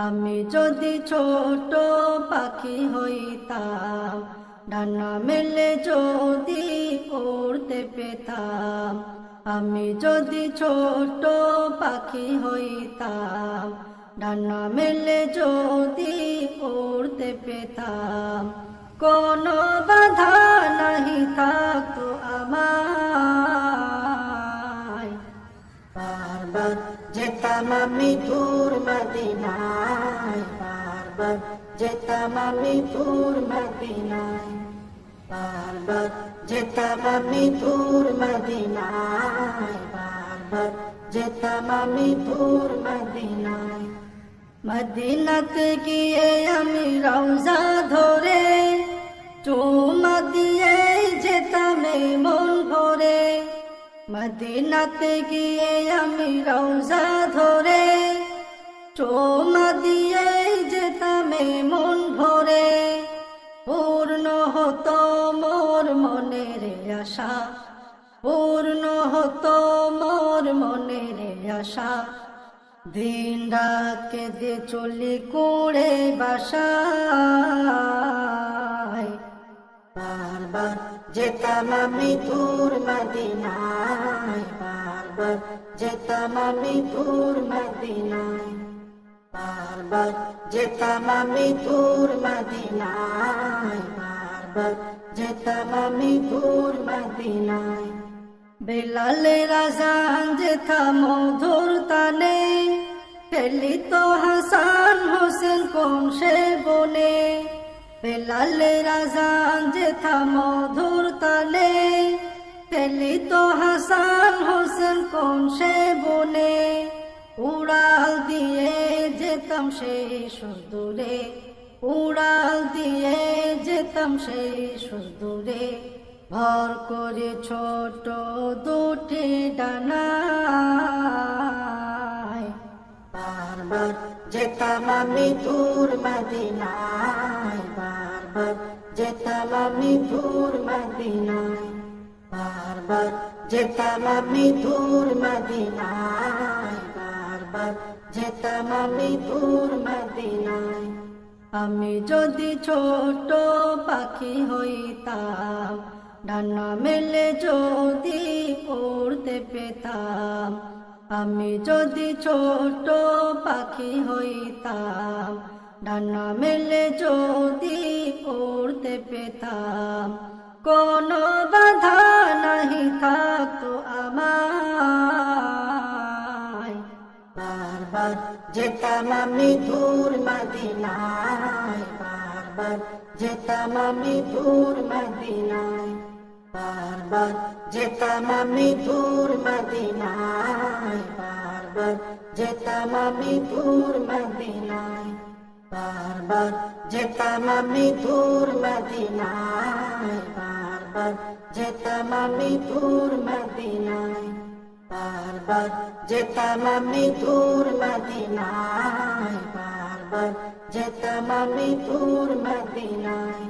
আমি যদি ছোট পাখি হইতাম, ডানা মেলে যদি উড়তে পেতাম। আমি যদি ছোট পাখি হইতাম, ডানা মেলে যদি উড়তে পেতাম। কোনো বাধা নাহি থাকতো আমায়, বারবার যেতাম আমি দূর মদিনায়, বারবার যেতাম আমি দূর মদিনায়, বারবার যেতাম আমি দূর মদিনায়, বারবার যেতাম আমি দূর মদিনায়। মদিনাতে গিয়ে আমি রওজা ধরে চুমা দিয়ে যেতাম মন ভরে। মদিনাতে গিয়ে আমি রওজা ধরে চুমা দিয়ে যেতাম মন ভরে। পূর্ণ হতো মোর মনের আশা, পূর্ণ হতো মোর মনের আশা। দিন রাত কেঁদে চলি কুড়ে বাসায়, বারবার যেতাম আমি দূর মদিনায়, বারবার যেতাম আমি দূর মদিনায়, বারবার যেতাম আমি দূর মদিনায়, বারবার যেতাম আমি দূর মদিনায়। বেলালের আযান যেথা মধুর তানে, ফেলিত হাসান হোসেন কোন সে বনে। বেলালের আযান যেথা মধুর তানে, ফেলিত হাসান হোসেন কোন সে বনে। উড়াল দিয়ে যেতাম সেই সুদূরে, উড়াল দিয়ে যেতাম সেই সুদূরে। ভর করে ছোট দুটি ডানায়, বারবার যেতাম আমি দূর মদিনায়, বারবার যেতাম আমি দূর মদিনায়, বারবার যেতাম আমি দূর মদিনায়, বারবার যেতাম আমি দূর মদিনায়। আমি যদি ছোট পাখি হইতাম, ডানা মেলে যদি উড়তে পেতাম। আমি যদি ছোট পাখি হইতাম, ডানা মেলে যদি উড়তে পেতাম। কোনো বাধা নাহি থাকতো আমায়, বারবার যেতাম আমি দূর মদিনায়, বারবার যেতাম আমি দূর মদিনায়, বারবার যেতাম আমি দূর মদিনায়, বারবার যেতাম আমি দূর মদিনায়, বারবার যেতাম আমি দূর মদিনায়, বারবার যেতাম আমি দূর মদিনায়, বারবার যেতাম আমি দূর মদিনায়, বারবার যেতাম আমি দূর মদিনায়।